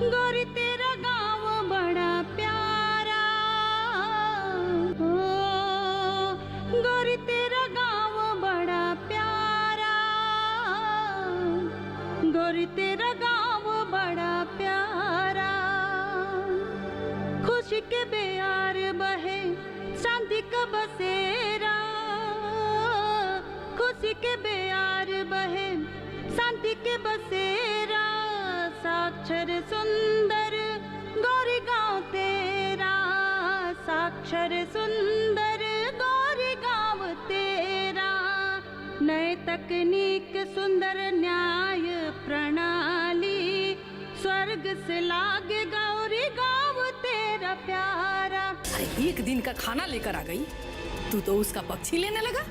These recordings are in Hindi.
गोरी तेरा गाँव बड़ा प्यारा, ओ गोरी तेरा गाँव बड़ा प्यारा, गोरी तेरा गाँव बड़ा प्यारा। खुशी के बेयार बहे शांति का बसेरा, खुशी के बेयार बहे शांति के बसेरा। साक्षर सुंदर गोरी गाँव तेरा, साक्षर सुंदर गोरी गाँव तेरा। नए तकनीक सुंदर न्याय प्रणाली, स्वर्ग से लागे गौरी गाँव तेरा प्यारा। अरे एक दिन का खाना लेकर आ गई, तू तो उसका पक्षी लेने लगा।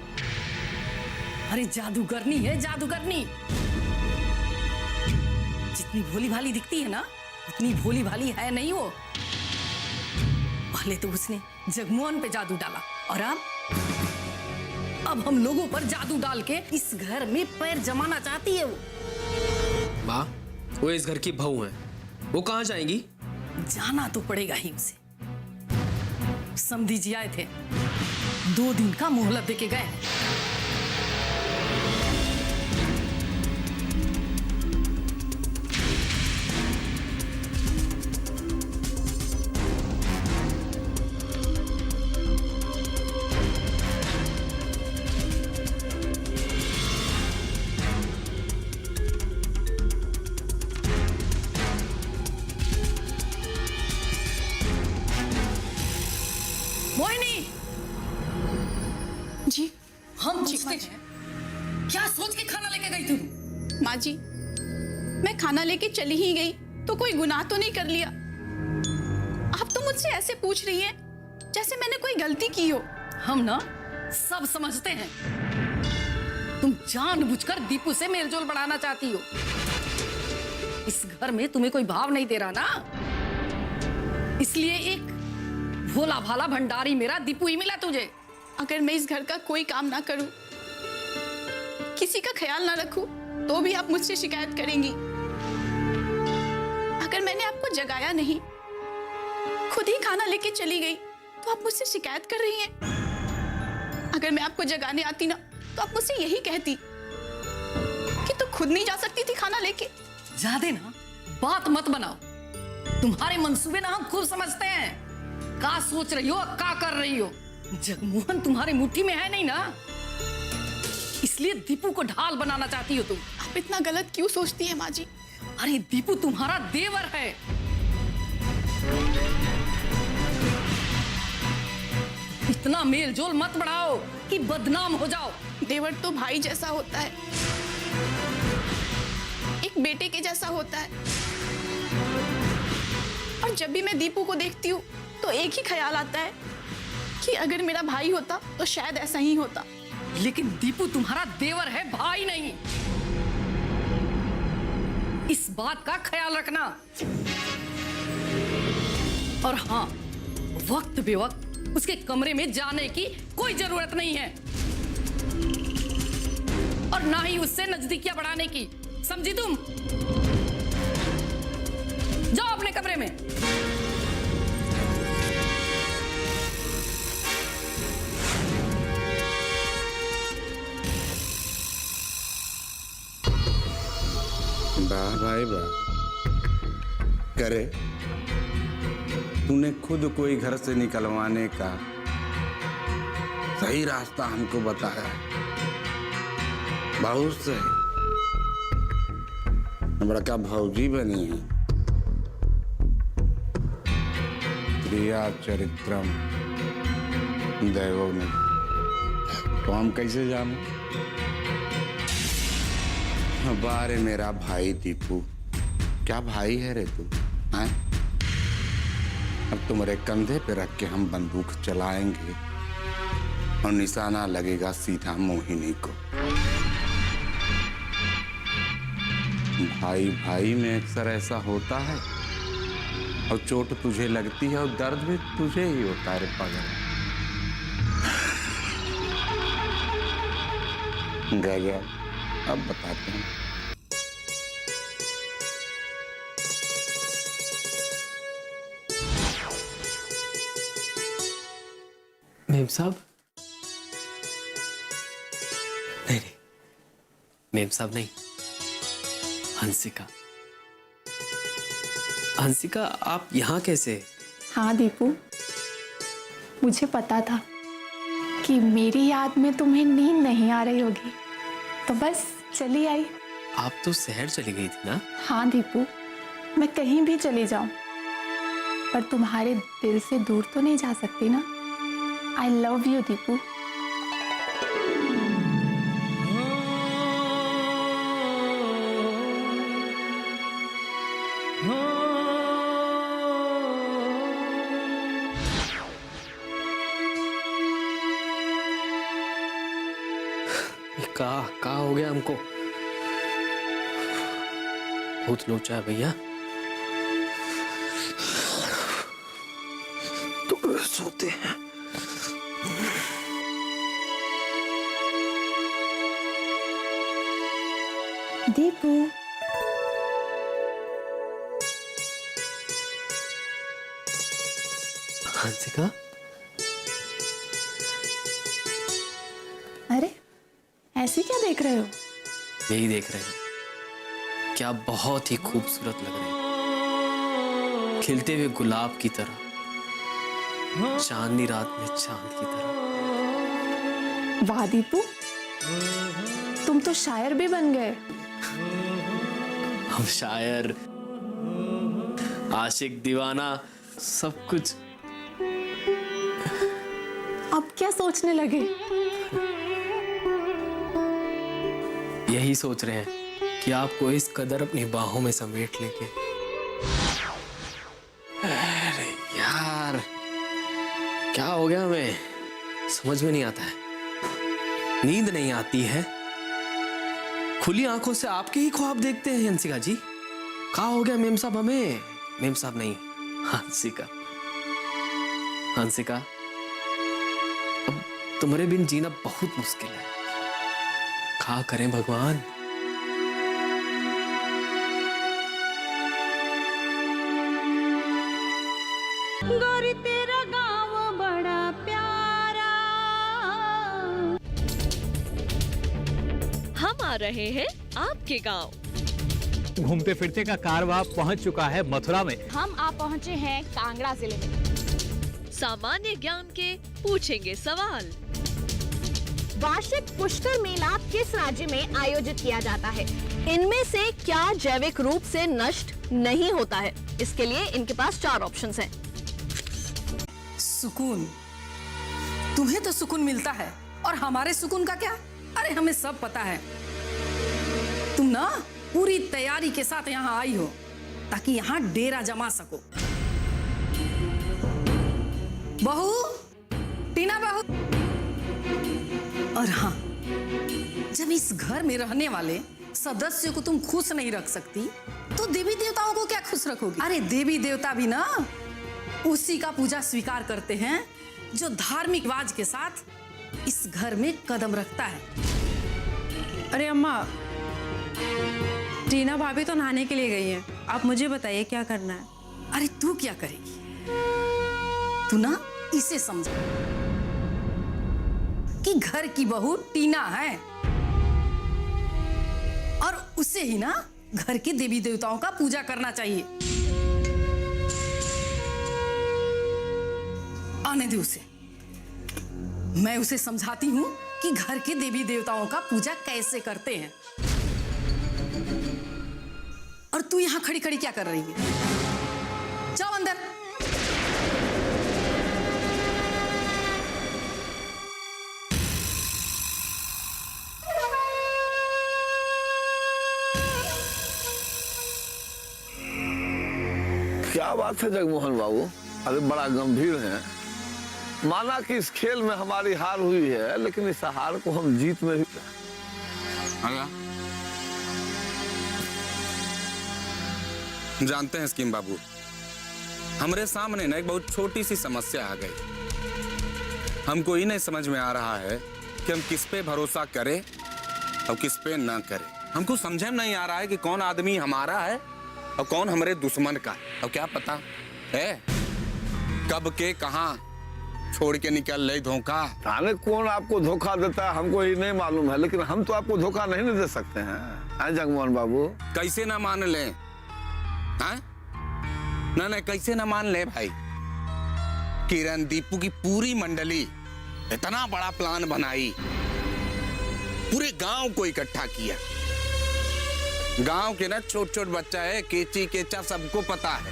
अरे जादूगरनी है जादूगरनी। जितनी भोली भाली दिखती है ना, उतनी भोली भाली है नहीं वो। पहले तो उसने जगमोहन पे जादू डाला और अब हम लोगों पर जादू डाल के इस घर में पैर जमाना चाहती है वो। माँ, वो इस घर की बहू है, वो कहाँ जाएंगी? जाना तो पड़ेगा ही उसे। समधी जी आए थे, 2 दिन का मोहलत देके गए। मोहिनी जी हम पूछते हैं, क्या सोच के खाना लेके गई तू? माँ जी, मैं खाना लेके चली ही गई तो कोई गुनाह तो नहीं कर लिया। आप तो मुझसे ऐसे पूछ रही हैं जैसे मैंने कोई गलती की हो। हम ना सब समझते हैं, तुम जानबूझकर दीपू से मेलजोल बढ़ाना चाहती हो। इस घर में तुम्हें कोई भाव नहीं दे रहा ना, इसलिए एक भोला भाला भंडारी मेरा दीपू ही मिला तुझे। अगर मैं इस घर का कोई काम ना करूं, किसी का ख्याल ना रखूं, तो भी आप मुझसे शिकायत करेंगी। अगर मैंने आपको जगाया नहीं, खुद ही खाना लेके चली गई, तो आप मुझसे शिकायत कर रही हैं। अगर मैं आपको जगाने आती ना, तो आप मुझसे यही कहती कि तू खुद नहीं जा सकती थी खाना लेके। ज्यादा ना बात मत बनाओ, तुम्हारे मंसूबे ना हम खूब समझते हैं। क्या सोच रही हो, क्या कर रही हो? जगमोहन तुम्हारे मुट्ठी में है नहीं ना, इसलिए दीपू को ढाल बनाना चाहती हो तुम। आप इतना गलत क्यों सोचती हैं माँ जी? अरे दीपू तुम्हारा देवर है। इतना मेल जोल मत बढ़ाओ कि बदनाम हो जाओ। देवर तो भाई जैसा होता है, एक बेटे के जैसा होता है। और जब भी मैं दीपू को देखती हूँ तो एक ही ख्याल आता है कि अगर मेरा भाई होता तो शायद ऐसा ही होता। लेकिन दीपू तुम्हारा देवर है, भाई नहीं। इस बात का ख्याल रखना। और हाँ, वक्त बेवक्त उसके कमरे में जाने की कोई जरूरत नहीं है, और ना ही उससे नजदीकियां बढ़ाने की। समझी तुम? जाओ अपने कमरे में। वाह भाई वाह, करे तूने खुद कोई घर से निकलवाने का सही रास्ता हमको बताया है। बहुत सही, बड़का भौजी बनी है। क्रिया चरित्रम दैवो ने, तो हम कैसे जाने? बारे मेरा भाई दीपू, क्या भाई है रे तू? हैं? अब तुम्हारे कंधे पे रख के हम बंदूक चलाएंगे और निशाना लगेगा सीधा मोहिनी को। भाई भाई में अक्सर ऐसा होता है, और चोट तुझे लगती है और दर्द भी तुझे ही होता है रे पागल। गया, अब बताते हैं। मेम साहब, नहीं नहीं, मेम साहब नहीं, हंसिका। हंसिका, आप यहाँ कैसे? हाँ दीपू, मुझे पता था कि मेरी याद में तुम्हें नींद नहीं आ रही होगी, तो बस चली आई। आप तो शहर चली गई थी ना? हाँ दीपू, मैं कहीं भी चली जाऊं, पर तुम्हारे दिल से दूर तो नहीं जा सकती ना। I love you Deepu. का हो गया हमको? बहुत लोचा है भैया, तो सोते हैं। दीपू, हंसिका, अरे ऐसे क्या देख रहे हो? यही देख रहे हैं, क्या बहुत ही खूबसूरत लग रहे हैं, खिलते हुए गुलाब की तरह, चांदनी रात में चांद की तरह। वाह दीपू, तुम तो शायर भी बन गए। हम शायर, आशिक, दीवाना, सब कुछ। अब क्या सोचने लगे? यही सोच रहे हैं कि आपको इस कदर अपनी बाहों में समेट लेके। अरे यार, क्या हो गया हमें? समझ में नहीं आता है, नींद नहीं आती है, खुली आंखों से आपके ही ख्वाब देखते हैं। हंसिका जी, क्या हो गया मेम साहब हमें? मेम साहब नहीं, हंसिका। हंसिका, अब तुम्हारे बिन जीना बहुत मुश्किल है, क्या करें भगवान? गोरी तेरा गाँव बड़ा प्यारा। हम आ रहे हैं आपके गांव। घूमते फिरते का कारवां पहुंच चुका है मथुरा में। हम आ पहुंचे हैं कांगड़ा जिले में। सामान्य ज्ञान के पूछेंगे सवाल। वार्षिक पुष्कर मेला किस राज्य में आयोजित किया जाता है? इनमें से क्या जैविक रूप से नष्ट नहीं होता है? इसके लिए इनके पास 4 ऑप्शंस हैं। सुकून, तुम्हें तो सुकून मिलता है, और हमारे सुकून का क्या? अरे हमें सब पता है। तुम ना पूरी तैयारी के साथ यहाँ आई हो ताकि यहाँ डेरा जमा सको। बहू, टीना बहू। और हाँ, जब इस घर में रहने वाले सदस्यों को तुम खुश नहीं रख सकती, तो देवी देवताओं को क्या खुश रखोगी? अरे देवी देवता भी ना उसी का पूजा स्वीकार करते हैं जो धार्मिक रिवाज के साथ इस घर में कदम रखता है। अरे अम्मा, टीना भाभी तो नहाने के लिए गई है, आप मुझे बताइए क्या करना है? अरे तू क्या करेगी? तू ना इसे समझ कि घर की बहू टीना है, और उसे ही ना घर के देवी देवताओं का पूजा करना चाहिए। आने दे उसे, मैं उसे समझाती हूँ कि घर के देवी देवताओं का पूजा कैसे करते हैं। और तू यहाँ खड़ी खड़ी क्या कर रही है? जाओ अंदर। क्या बात है जगमोहन बाबू, अरे बड़ा गंभीर है। माना कि इस खेल में हमारी हार हुई है, लेकिन इस हार को हम जीत में भी। जानते हैं स्कीम बाबू, हमारे सामने ना एक बहुत छोटी सी समस्या आ गई। हमको ही नहीं समझ में आ रहा है कि हम किस पे भरोसा करें और किस पे ना करें। हमको समझ में नहीं आ रहा है कि कौन आदमी हमारा है और कौन हमारे दुश्मन का। और क्या पता है कब के कहां छोड़ के निकल ले धोखा। जाने कौन आपको धोखा देता है हमको ही नहीं मालूम है, लेकिन हम तो आपको धोखा नहीं दे सकते हैं जगमोहन बाबू। कैसे ना मान ले? हाँ? ना कैसे ना मान ले भाई? किरण दीपू की पूरी मंडली इतना बड़ा प्लान बनाई, पूरे गांव को इकट्ठा किया। गांव के ना छोट छोट बच्चा है, केची केचा सबको पता है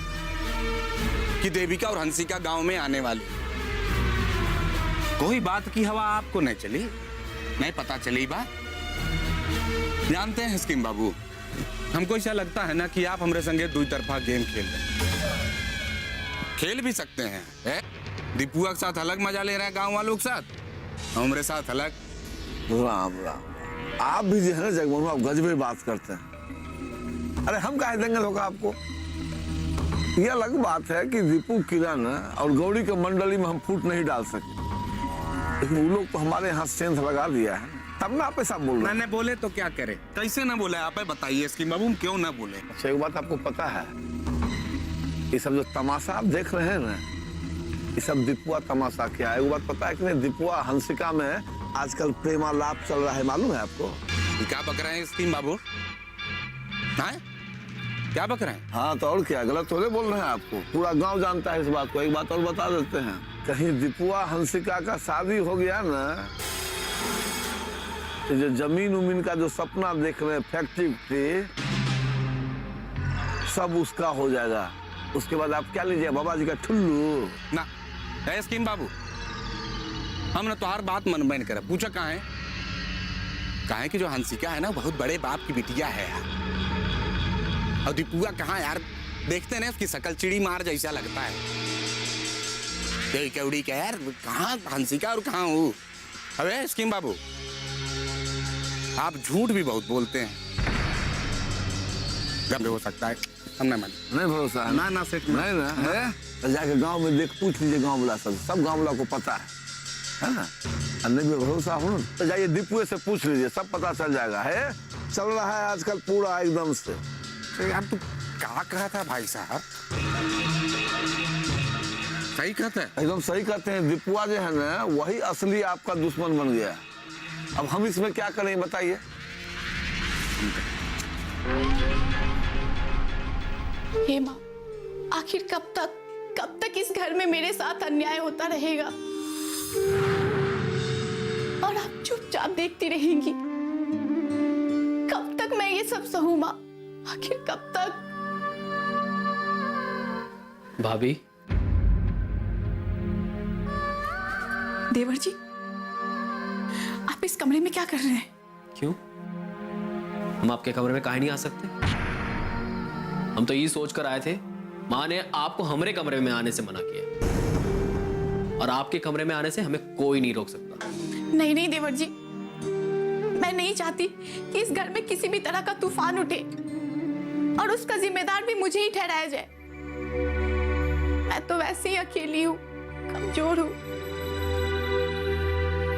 कि देविका और हंसिका गांव में आने वाली। कोई बात की हवा आपको नहीं चली, नहीं पता चली बात। जानते हैं हकीम बाबू, हमको ऐसा लगता है ना कि आप हमारे संगे दो तरफा गेम खेल रहे हैं। खेल भी सकते हैं, दीपुआ के साथ अलग मजा ले रहे हैं गांव वालों के साथ, हमारे साथ अलग। राम राम, आप भी जो है ना जगमोहन बाबू गजबे बात करते हैं। अरे हम काहे देंगे धोखा आपको? ये अलग बात है कि दीपू, किरण और गौरी के मंडली में हम फूट नहीं डाल सके, लेकिन वो लोग तो हमारे यहाँ सेंध लगा दिया है, तब ना आप ऐसा बोल रहे हैं। मैंने बोले तो क्या करे? कैसे ना बोले? आप बताइए इसकी बाबू, क्यों ना बोले? अच्छा एक बात आपको पता है, ये सब जो तमाशा आप देख रहे हैं ना, ये सब दीपुआ तमाशा क्या है? एक बात पता है कि नहीं, दीपुआ हंसिका में आजकल प्रेमालाप चल रहा है, मालूम है आपको? क्या बक रहे हैं इसकी बाबू? हाँ? क्या बक रहे हैं? हाँ तो और क्या, गलत थोड़े बोल रहे हैं आपको, पूरा गांव जानता है इस बात को। एक बात और बता देते हैं, कहीं दीपुआ हंसिका का शादी हो गया ना, तो जो जमीन उमीन का जो सपना देख रहे हैं, फैक्ट्री सब उसका हो जाएगा। उसके बाद आप क्या लीजिए, बाबा जी का ठुल्लू ना है स्कीम बाबू। हमने तो हर बात मन बन कर पूछा कहाँ है? कहाँ है कि जो हंसिका है ना बहुत बड़े बाप की बिटिया है यार, और दीपुआ कहाँ यार? देखते ना उसकी शकल चिड़ी मार जैसा लगता है, केवड़ी क्या यार, कहाँ हंसिका और कहाँ हूँ? अबे स्कीम बाबू, आप झूठ भी बहुत बोलते हैं। गलत हो सकता है, हम ना माने। नहीं भरोसा है ना सेठ नहीं ना है, तो जाके गांव में देख पूछ लीजिए, गांव वाला सब गांव वाला को पता है ना? और नहीं भी भरोसा हो तो जाइए दीपुए से पूछ लीजिए, सब पता चल जाएगा। है चल रहा है आजकल पूरा एकदम से। तो यार तू क्या कहा था भाई साहब? सही कहते हैं, एकदम सही कहते हैं। दीपुआ जो है ना वही असली आपका दुश्मन बन गया। अब हम इसमें क्या करें बताइए? हे माँ, आखिर कब तक इस घर में मेरे साथ अन्याय होता रहेगा और आप चुपचाप देखती रहेंगी? कब तक मैं ये सब सहूं माँ? आखिर कब तक? भाभी, देवर जी, आप इस कमरे में क्या कर रहे हैं? क्यों? हम आपके कमरे में काहे नहीं आ सकते? हम तो ये सोच कर आए थे, माँ ने आपको हमारे कमरे में आने से मना किया, और आपके कमरे में आने से हमें कोई नहीं रोक सकता। नहीं देवर जी, मैं नहीं चाहती कि इस घर में किसी भी तरह का तूफान उठे और उसका जिम्मेदार भी मुझे ही ठहराया जाए। मैं तो वैसे ही अकेली हूँ, कमजोर हूँ,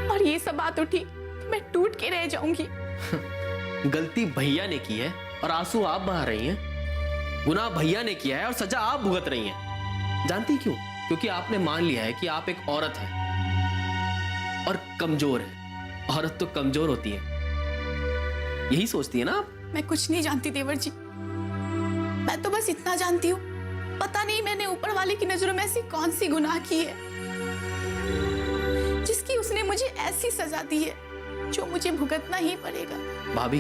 और ये सब बात उठी तो मैं टूट के रह जाऊंगी। गलती भैया ने की है और आंसू आप बहा रही हैं। गुनाह भैया ने किया है और सजा आप भुगत रही हैं। जानती क्यों? क्योंकि आपने मान लिया है कि आप एक औरत हैं और कमजोर है। औरत तो कमजोर होती है, यही सोचती है ना आप? मैं कुछ नहीं जानती देवर जी, मैं तो बस इतना जानती हूँ, पता नहीं मैंने ऊपर वाले की नजरों में ऐसी कौन सी गुनाह की है जिसकी उसने मुझे ऐसी सजा दी है जो मुझे भुगतना ही पड़ेगा। भाभी,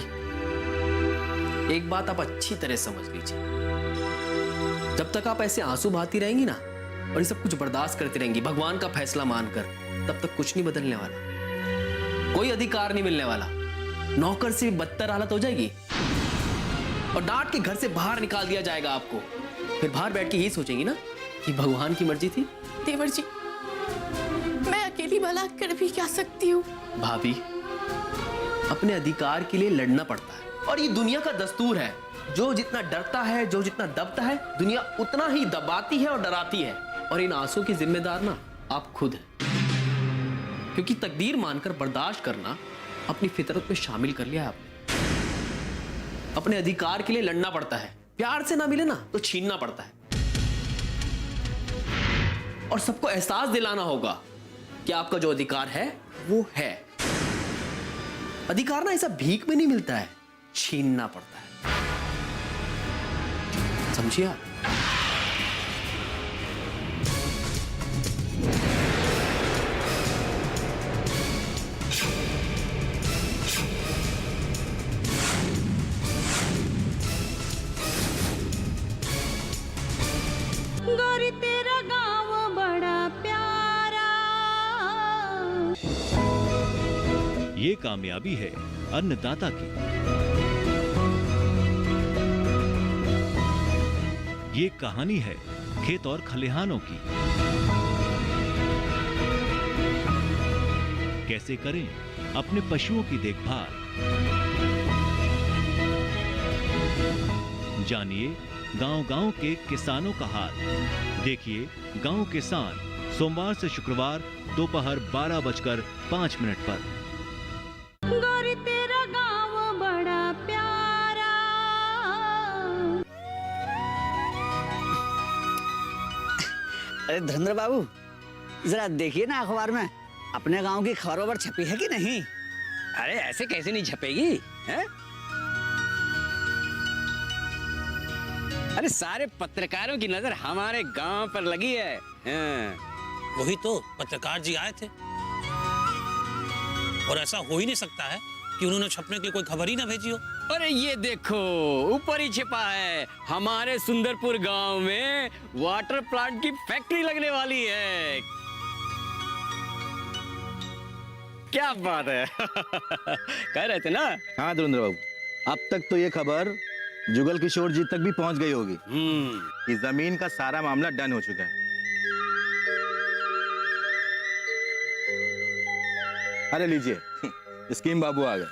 एक बात आप अच्छी तरह समझ लीजिए, जब तक आप ऐसे आंसू बहाती रहेंगी ना और ये सब कुछ बर्दाश्त करती रहेंगी भगवान का फैसला मानकर, तब तक कुछ नहीं बदलने वाला, कोई अधिकार नहीं मिलने वाला। नौकर से भी बदतर हालत हो जाएगी और डांट के घर से बाहर निकाल दिया जाएगा आपको। फिर बाहर बैठ के यही सोचेंगी ना कि भगवान की मर्जी थी। देवर जी, मैं अकेली भला कर भी क्या सकती हूँ? भाभी, अपने अधिकार के लिए लड़ना पड़ता है और ये दुनिया का दस्तूर है। जो जितना डरता है, जो जितना दबता है, दुनिया उतना ही दबाती है और डराती है। और इन आंसू की जिम्मेदार ना आप खुद हैं, क्योंकि तकदीर मानकर बर्दाश्त करना अपनी फितरत में शामिल कर लिया है आपने। अपने अधिकार के लिए लड़ना पड़ता है, प्यार से ना मिले ना तो छीनना पड़ता है। और सबको एहसास दिलाना होगा कि आपका जो अधिकार है वो है। अधिकार ना ऐसा भीख में नहीं मिलता है, छीनना पड़ता है, समझिए आप? गोरी तेरा गाँव बड़ा प्यारा। ये कामयाबी है अन्नदाता की। ये कहानी है खेत और खलिहानों की। कैसे करें अपने पशुओं की देखभाल, जानिए गांव-गांव के किसानों का हाल। देखिए गांव किसान सोमवार से शुक्रवार दोपहर 12:05 पर। गोरी तेरा गाँव बड़ा प्यारा। अरे धर्मेंद्र बाबू, जरा देखिए ना अखबार में अपने गांव की खबरों पर छपी है कि नहीं? अरे ऐसे कैसे नहीं छपेगी है? अरे सारे पत्रकारों की नजर हमारे गांव पर लगी है। वही तो पत्रकार जी आए थे, और ऐसा हो ही नहीं सकता है कि उन्होंने छपने के लिए कोई खबर ही ना भेजी हो। अरे ये देखो ऊपर ही छिपा है, हमारे सुंदरपुर गांव में वाटर प्लांट की फैक्ट्री लगने वाली है। क्या बात है कह रहे थे ना? हाँ धुरेंद्र बाबू, अब तक तो ये खबर जुगल किशोर जी तक भी पहुंच गई होगी कि जमीन का सारा मामला डन हो चुका है। अरे लीजिए स्कीम बाबू आ गए।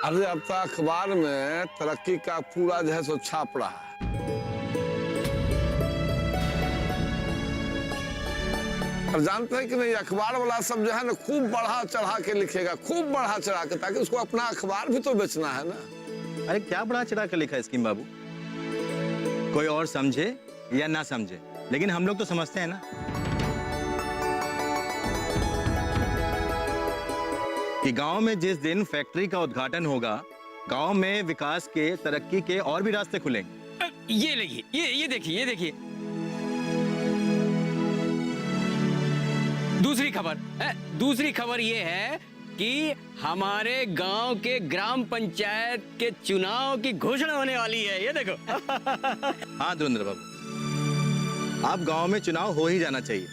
अरे अब तक अखबार में तरक्की का पूरा जो है सो छाप रहा है। और जानते हैं कि नहीं, अखबार वाला सब जो है ना खूब बढ़ा चढ़ा के लिखेगा, खूब बढ़ा चढ़ा के, ताकि उसको अपना अखबार भी तो बेचना है ना। अरे क्या बढ़ा चढ़ा के लिखा है स्कीम बाबू? कोई और समझे या ना समझे, लेकिन हम लोग तो समझते हैं ना कि गांव में जिस दिन फैक्ट्री का उद्घाटन होगा, गांव में विकास के, तरक्की के और भी रास्ते खुलेंगे। ये देखिए, ये देखिए दूसरी खबर ये है कि हमारे गांव के ग्राम पंचायत के चुनाव की घोषणा होने वाली है। ये देखो हाँ धुरेंद्र बाबू, अब गांव में चुनाव हो ही जाना चाहिए,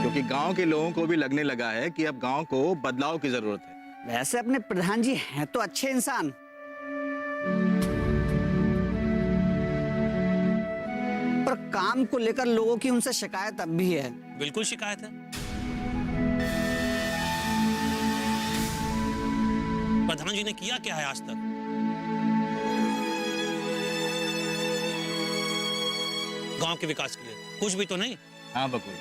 क्योंकि गांव के लोगों को भी लगने लगा है कि अब गांव को बदलाव की जरूरत है। वैसे अपने प्रधान जी हैं तो अच्छे इंसान, पर काम को लेकर लोगों की उनसे शिकायत अब भी है। बिल्कुल शिकायत है। प्रधान जी ने किया क्या है आज तक? गांव के विकास के लिए कुछ भी तो नहीं। हाँ बकुल,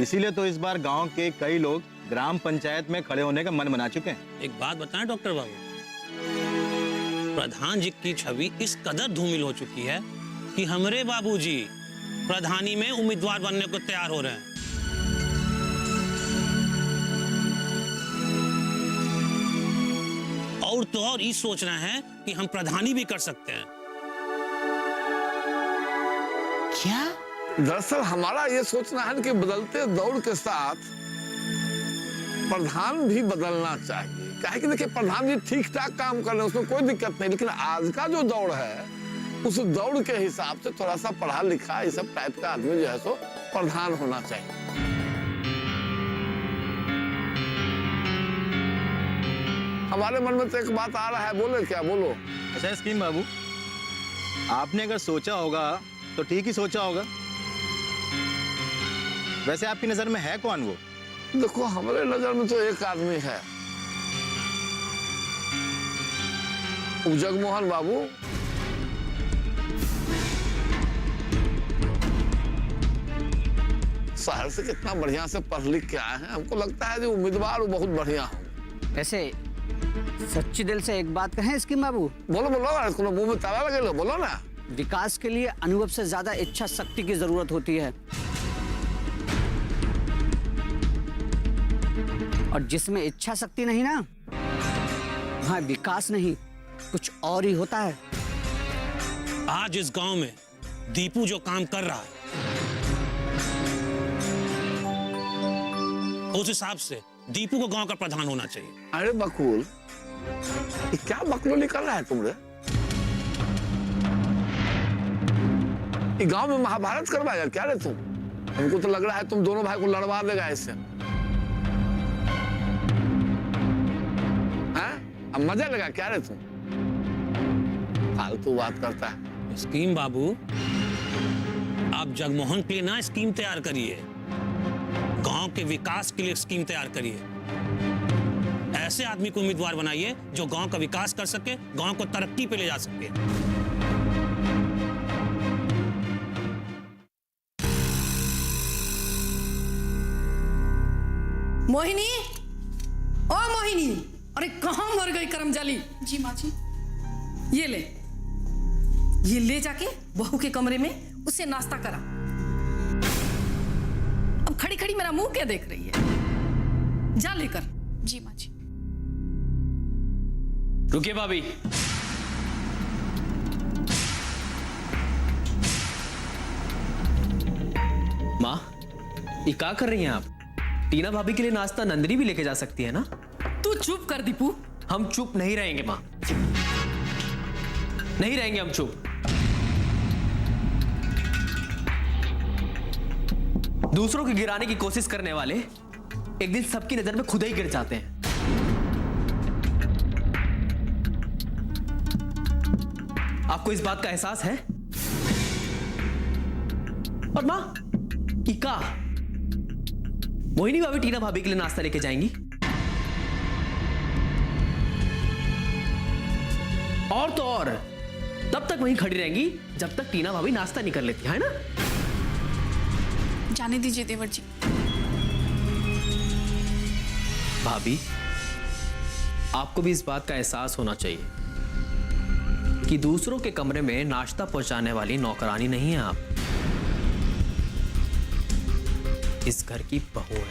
इसीलिए तो इस बार गांव के कई लोग ग्राम पंचायत में खड़े होने का मन बना चुके हैं। एक बात बताएं डॉक्टर बाबू, प्रधान जी की छवि इस कदर धूमिल हो चुकी है कि हमारे बाबूजी प्रधानी में उम्मीदवार बनने को तैयार हो रहे हैं। और तो और ये सोचना है कि हम प्रधानी भी कर सकते हैं। क्या? दरअसल हमारा ये सोचना है कि बदलते दौर के साथ प्रधान भी बदलना चाहिए। काहे कि देखिए, प्रधान जी ठीक ठाक काम कर रहे हैं, उसमें कोई दिक्कत नहीं, लेकिन आज का जो दौर है उस दौड़ के हिसाब से थोड़ा सा पढ़ा लिखा ये सब टाइप का आदमी जो है सो प्रधान होना चाहिए। हमारे मन में तो एक बात आ रहा है, बोले क्या? बोलो। अच्छा स्कीम बाबू, आपने अगर सोचा होगा तो ठीक ही सोचा होगा। वैसे आपकी नजर में है कौन वो? देखो हमारे नजर में तो एक आदमी है, जगमोहन बाबू। शहर से कितना बढ़िया से पढ़ लिख के आए हैं, हमको लगता है जो उम्मीदवार वो बहुत बढ़िया हो। वैसे सच्ची दिल से एक बात कहें स्कीम बाबू। बोलो बोलो, इसको मुंह में ताला लगे लो, बोलो ना। विकास के लिए अनुभव से ज्यादा इच्छा शक्ति की जरूरत होती है, और जिसमें इच्छा शक्ति नहीं ना, वहां विकास नहीं, कुछ और ही होता है। आज इस गांव में दीपू जो काम कर रहा है, उस हिसाब से दीपू को गांव का प्रधान होना चाहिए। अरे बकुल, ये क्या बकलोली कर रहा है तुमरे? ये गांव में महाभारत करवाएगा क्या रे तुम? हमको तो लग रहा है तुम दोनों भाई को लड़वा देगा इससे। अब मजा लगा क्या रे तुम? फालतू बात करता है। स्कीम बाबू, आप जगमोहन के लिए ना स्कीम तैयार करिए, गांव के विकास के लिए स्कीम तैयार करिए। ऐसे आदमी को उम्मीदवार बनाइए जो गांव का विकास कर सके, गांव को तरक्की पे ले जा सके। मोहिनी, ओ मोहिनी, अरे कहाँ मर गई करमजाली? जी माँ जी। ये ले जाके बहू के कमरे में उसे नाश्ता करा। अब खड़ी खड़ी मेरा मुंह क्या देख रही है? जा लेकर। जी माँ जी। रुकिए भाभी। माँ, ये क्या कर रही हैं आप? टीना भाभी के लिए नाश्ता नंदिनी भी लेके जा सकती है ना? तू चुप कर दीपू। हम चुप नहीं रहेंगे माँ, नहीं रहेंगे हम चुप। दूसरों को गिराने की कोशिश करने वाले एक दिन सबकी नजर में खुद ही गिर जाते हैं। आपको इस बात का एहसास है? और मां, इका मोहिनी भाभी टीना भाभी के लिए नाश्ता लेके जाएंगी, और तो और तब तक वहीं खड़ी रहेंगी जब तक टीना भाभी नाश्ता नहीं कर लेती है ना? जाने दीजिए देवर जी। भाभी, आपको भी इस बात का एहसास होना चाहिए कि दूसरों के कमरे में नाश्ता पहुंचाने वाली नौकरानी नहीं है आप, इस घर की बहू है।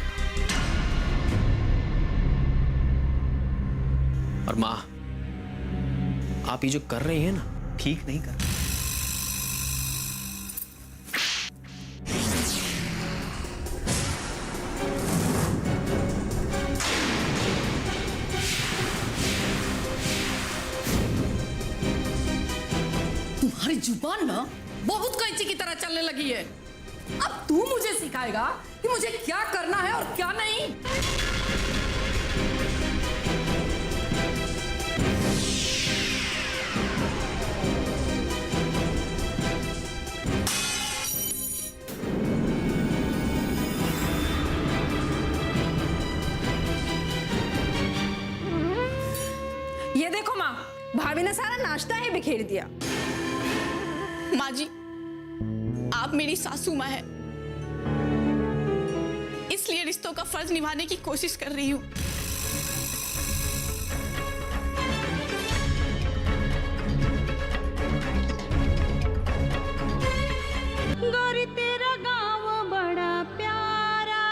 और मां, आप ये जो कर रही हैं ना, ठीक नहीं कर रही। तुम्हारी जुबान ना बहुत कैंची की तरह चलने लगी है। अब तू मुझे सिखाएगा कि मुझे क्या करना है और क्या नहीं। ये देखो माँ, भाभी ने सारा नाश्ता ही बिखेर दिया। माँ जी, आप मेरी सासू माँ है, इसलिए रिश्तों का फर्ज निभाने की कोशिश कर रही हूँ। गोरी तेरा गाँव बड़ा प्यारा,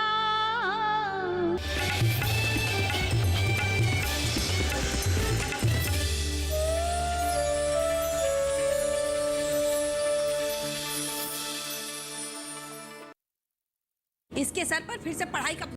इसके सर पर फिर से पढ़ाई का